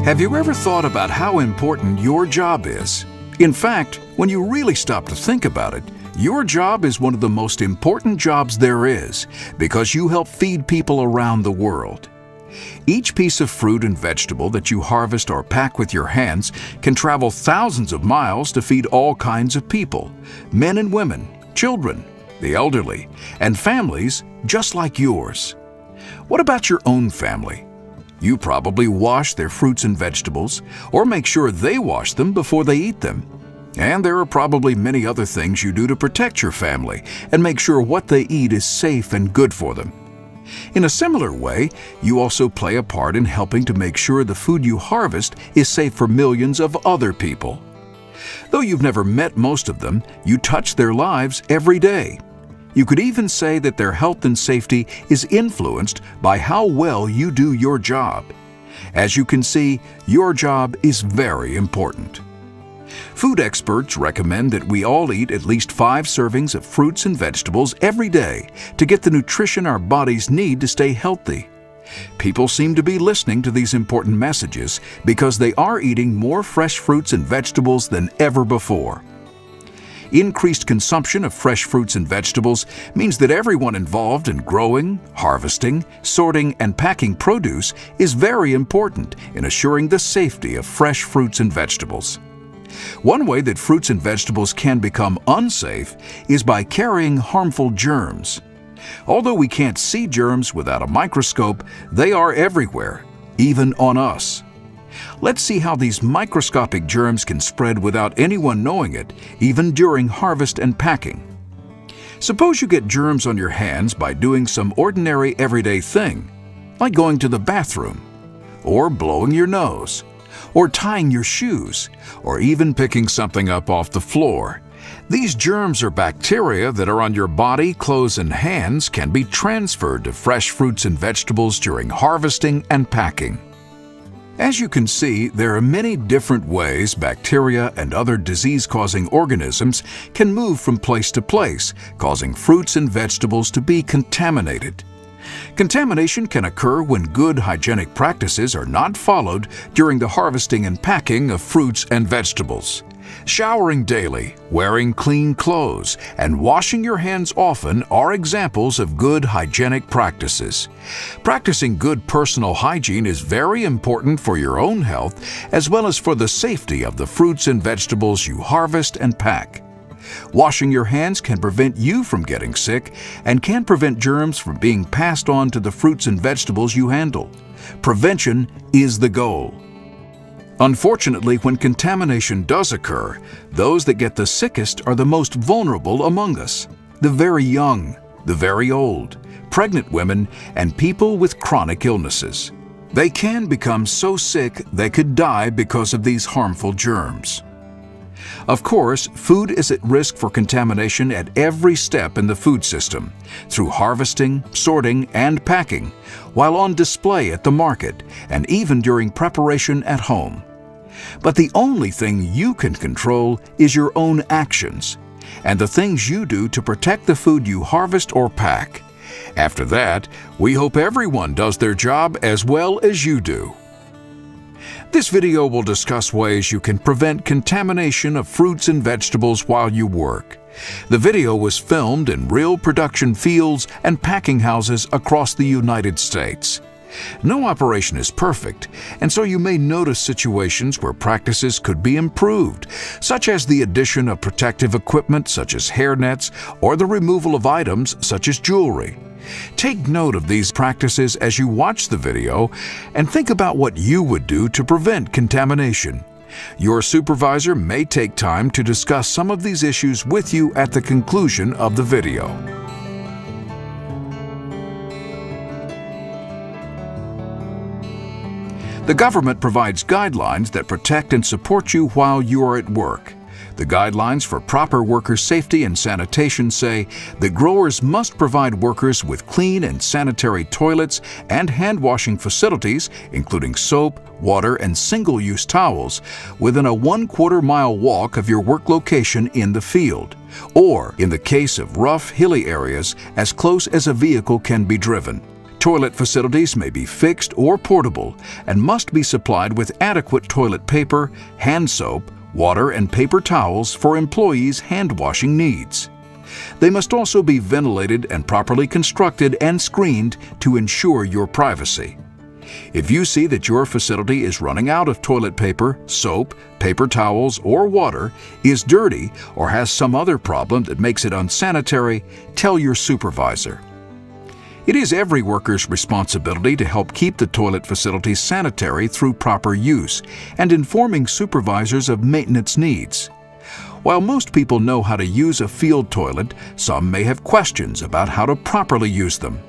Have you ever thought about how important your job is? In fact, when you really stop to think about it, your job is one of the most important jobs there is because you help feed people around the world. Each piece of fruit and vegetable that you harvest or pack with your hands can travel thousands of miles to feed all kinds of people, men and women, children, the elderly, and families just like yours. What about your own family? You probably wash their fruits and vegetables, or make sure they wash them before they eat them. And there are probably many other things you do to protect your family and make sure what they eat is safe and good for them. In a similar way, you also play a part in helping to make sure the food you harvest is safe for millions of other people. Though you've never met most of them, you touch their lives every day. You could even say that their health and safety is influenced by how well you do your job. As you can see, your job is very important. Food experts recommend that we all eat at least 5 servings of fruits and vegetables every day to get the nutrition our bodies need to stay healthy. People seem to be listening to these important messages because they are eating more fresh fruits and vegetables than ever before. Increased consumption of fresh fruits and vegetables means that everyone involved in growing, harvesting, sorting, and packing produce is very important in assuring the safety of fresh fruits and vegetables. One way that fruits and vegetables can become unsafe is by carrying harmful germs. Although we can't see germs without a microscope, they are everywhere, even on us. Let's see how these microscopic germs can spread without anyone knowing it, even during harvest and packing. Suppose you get germs on your hands by doing some ordinary everyday thing, like going to the bathroom, or blowing your nose, or tying your shoes, or even picking something up off the floor. These germs or bacteria that are on your body, clothes, and hands can be transferred to fresh fruits and vegetables during harvesting and packing. As you can see, there are many different ways bacteria and other disease-causing organisms can move from place to place, causing fruits and vegetables to be contaminated. Contamination can occur when good hygienic practices are not followed during the harvesting and packing of fruits and vegetables. Showering daily, wearing clean clothes, and washing your hands often are examples of good hygienic practices. Practicing good personal hygiene is very important for your own health as well as for the safety of the fruits and vegetables you harvest and pack. Washing your hands can prevent you from getting sick and can prevent germs from being passed on to the fruits and vegetables you handle. Prevention is the goal. Unfortunately, when contamination does occur, those that get the sickest are the most vulnerable among us: the very young, the very old, pregnant women, and people with chronic illnesses. They can become so sick they could die because of these harmful germs. Of course, food is at risk for contamination at every step in the food system, through harvesting, sorting, and packing, while on display at the market, and even during preparation at home. But the only thing you can control is your own actions, and the things you do to protect the food you harvest or pack. After that, we hope everyone does their job as well as you do. This video will discuss ways you can prevent contamination of fruits and vegetables while you work. The video was filmed in real production fields and packing houses across the United States. No operation is perfect, and so you may notice situations where practices could be improved, such as the addition of protective equipment such as hairnets or the removal of items such as jewelry. Take note of these practices as you watch the video and think about what you would do to prevent contamination. Your supervisor may take time to discuss some of these issues with you at the conclusion of the video. The government provides guidelines that protect and support you while you are at work. The guidelines for proper worker safety and sanitation say that growers must provide workers with clean and sanitary toilets and hand-washing facilities, including soap, water, and single-use towels, within a 1/4 mile walk of your work location in the field, or, in the case of rough, hilly areas, as close as a vehicle can be driven. Toilet facilities may be fixed or portable and must be supplied with adequate toilet paper, hand soap, water, and paper towels for employees' hand-washing needs. They must also be ventilated and properly constructed and screened to ensure your privacy. If you see that your facility is running out of toilet paper, soap, paper towels, or water, is dirty, or has some other problem that makes it unsanitary, tell your supervisor. It is every worker's responsibility to help keep the toilet facilities sanitary through proper use and informing supervisors of maintenance needs. While most people know how to use a field toilet, some may have questions about how to properly use them.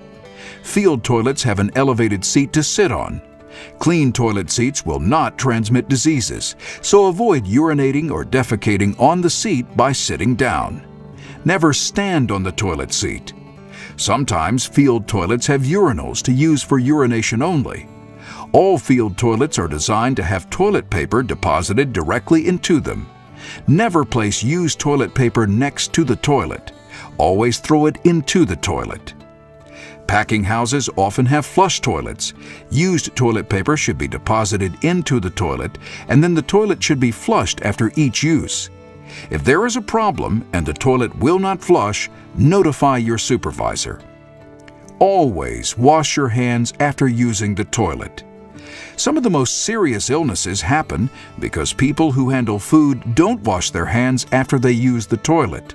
Field toilets have an elevated seat to sit on. Clean toilet seats will not transmit diseases, so avoid urinating or defecating on the seat by sitting down. Never stand on the toilet seat. Sometimes field toilets have urinals to use for urination only. All field toilets are designed to have toilet paper deposited directly into them. Never place used toilet paper next to the toilet. Always throw it into the toilet. Packing houses often have flush toilets. Used toilet paper should be deposited into the toilet, and then the toilet should be flushed after each use. If there is a problem and the toilet will not flush, notify your supervisor. Always wash your hands after using the toilet. Some of the most serious illnesses happen because people who handle food don't wash their hands after they use the toilet.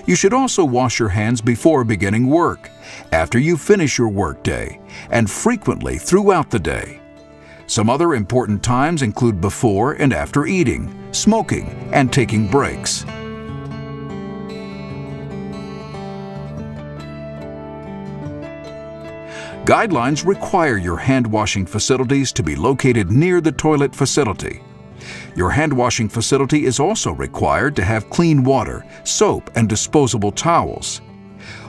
You should also wash your hands before beginning work, after you finish your workday, and frequently throughout the day. Some other important times include before and after eating, smoking, and taking breaks. Guidelines require your hand-washing facilities to be located near the toilet facility. Your hand-washing facility is also required to have clean water, soap, and disposable towels.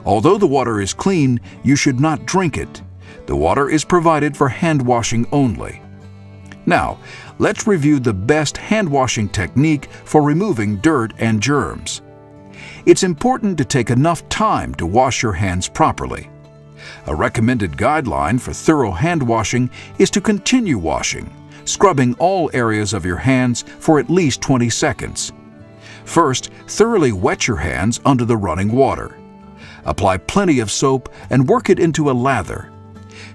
Although the water is clean, you should not drink it. The water is provided for hand-washing only. Now, let's review the best hand-washing technique for removing dirt and germs. It's important to take enough time to wash your hands properly. A recommended guideline for thorough hand washing is to continue washing, scrubbing all areas of your hands for at least 20 seconds. First, thoroughly wet your hands under the running water. Apply plenty of soap and work it into a lather.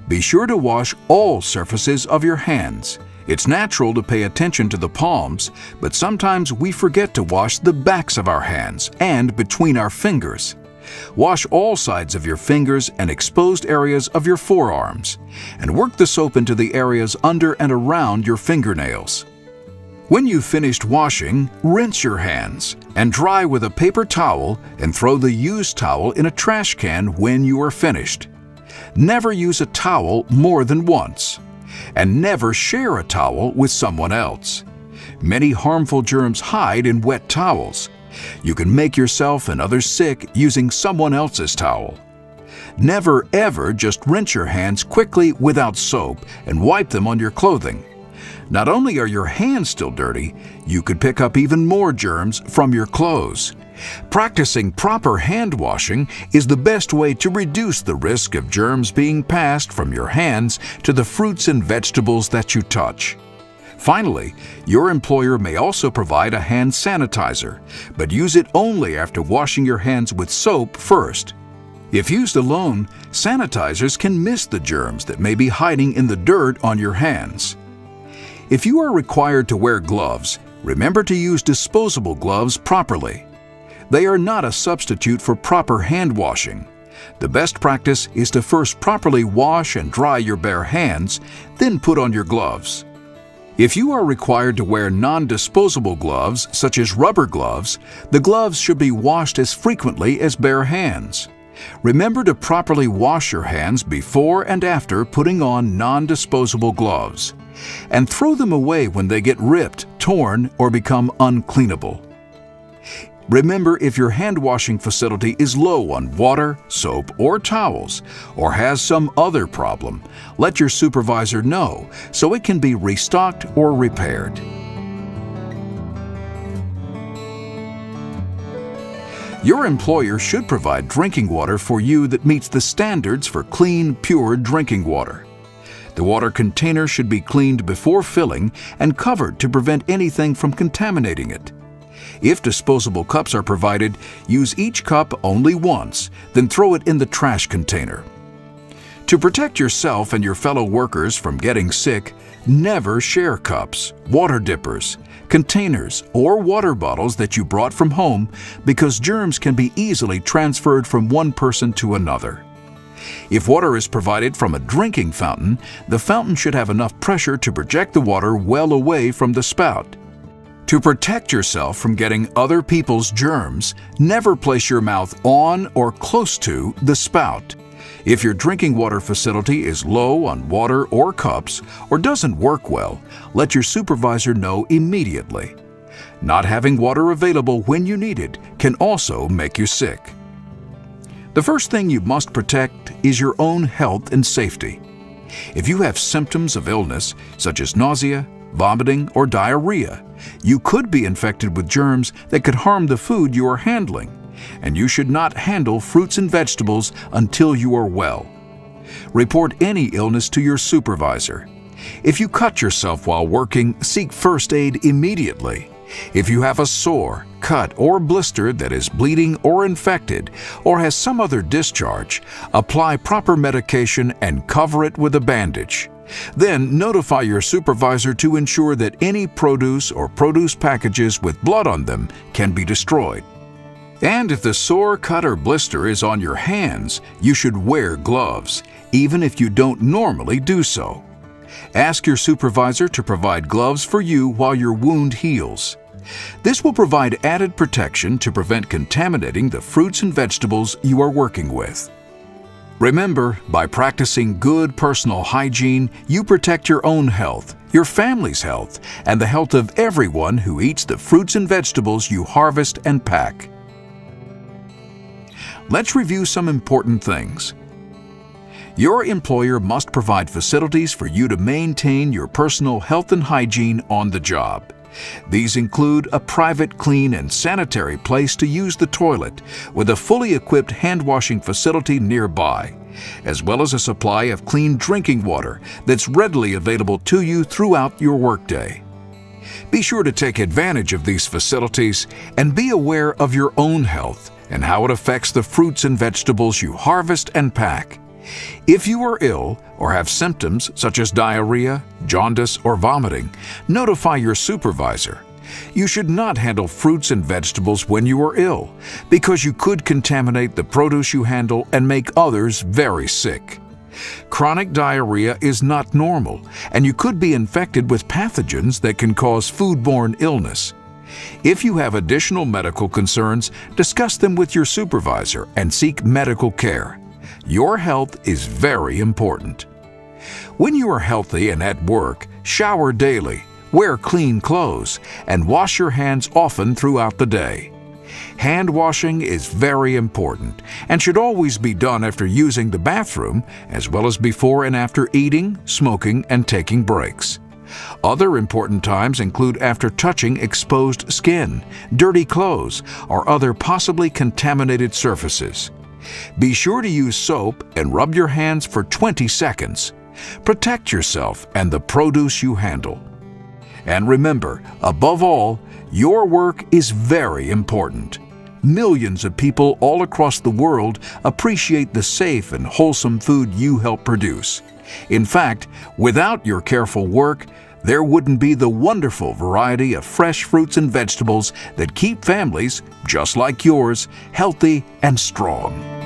Be sure to wash all surfaces of your hands. It's natural to pay attention to the palms, but sometimes we forget to wash the backs of our hands and between our fingers. Wash all sides of your fingers and exposed areas of your forearms, and work the soap into the areas under and around your fingernails. When you've finished washing, rinse your hands and dry with a paper towel and throw the used towel in a trash can when you are finished. Never use a towel more than once, and never share a towel with someone else. Many harmful germs hide in wet towels. You can make yourself and others sick using someone else's towel. Never ever just rinse your hands quickly without soap and wipe them on your clothing. Not only are your hands still dirty, you could pick up even more germs from your clothes. Practicing proper hand washing is the best way to reduce the risk of germs being passed from your hands to the fruits and vegetables that you touch. Finally, your employer may also provide a hand sanitizer, but use it only after washing your hands with soap first. If used alone, sanitizers can miss the germs that may be hiding in the dirt on your hands. If you are required to wear gloves, remember to use disposable gloves properly. They are not a substitute for proper hand washing. The best practice is to first properly wash and dry your bare hands, then put on your gloves. If you are required to wear non-disposable gloves, such as rubber gloves, the gloves should be washed as frequently as bare hands. Remember to properly wash your hands before and after putting on non-disposable gloves, and throw them away when they get ripped, torn, or become uncleanable. Remember, if your hand-washing facility is low on water, soap, or towels, or has some other problem, let your supervisor know so it can be restocked or repaired. Your employer should provide drinking water for you that meets the standards for clean, pure drinking water. The water container should be cleaned before filling and covered to prevent anything from contaminating it. If disposable cups are provided, use each cup only once, then throw it in the trash container. To protect yourself and your fellow workers from getting sick, never share cups, water dippers, containers, or water bottles that you brought from home because germs can be easily transferred from one person to another. If water is provided from a drinking fountain, the fountain should have enough pressure to project the water well away from the spout. To protect yourself from getting other people's germs, never place your mouth on or close to the spout. If your drinking water facility is low on water or cups or doesn't work well, let your supervisor know immediately. Not having water available when you need it can also make you sick. The first thing you must protect is your own health and safety. If you have symptoms of illness, such as nausea, vomiting, or diarrhea, you could be infected with germs that could harm the food you are handling, and you should not handle fruits and vegetables until you are well. Report any illness to your supervisor. If you cut yourself while working, seek first aid immediately. If you have a sore, cut, or blister that is bleeding or infected, or has some other discharge, apply proper medication and cover it with a bandage. Then notify your supervisor to ensure that any produce or produce packages with blood on them can be destroyed. And if the sore, cut, or blister is on your hands, you should wear gloves, even if you don't normally do so. Ask your supervisor to provide gloves for you while your wound heals. This will provide added protection to prevent contaminating the fruits and vegetables you are working with. Remember, by practicing good personal hygiene, you protect your own health, your family's health, and the health of everyone who eats the fruits and vegetables you harvest and pack. Let's review some important things. Your employer must provide facilities for you to maintain your personal health and hygiene on the job. These include a private, clean, and sanitary place to use the toilet, with a fully equipped hand-washing facility nearby, as well as a supply of clean drinking water that's readily available to you throughout your workday. Be sure to take advantage of these facilities and be aware of your own health and how it affects the fruits and vegetables you harvest and pack. If you are ill or have symptoms such as diarrhea, jaundice, or vomiting, notify your supervisor. You should not handle fruits and vegetables when you are ill, because you could contaminate the produce you handle and make others very sick. Chronic diarrhea is not normal, and you could be infected with pathogens that can cause foodborne illness. If you have additional medical concerns, discuss them with your supervisor and seek medical care. Your health is very important. When you are healthy and at work, shower daily, wear clean clothes, and wash your hands often throughout the day. Hand washing is very important and should always be done after using the bathroom, as well as before and after eating, smoking, and taking breaks. Other important times include after touching exposed skin, dirty clothes, or other possibly contaminated surfaces. Be sure to use soap and rub your hands for 20 seconds. Protect yourself and the produce you handle. And remember, above all, your work is very important. Millions of people all across the world appreciate the safe and wholesome food you help produce. In fact, without your careful work, there wouldn't be the wonderful variety of fresh fruits and vegetables that keep families, just like yours, healthy and strong.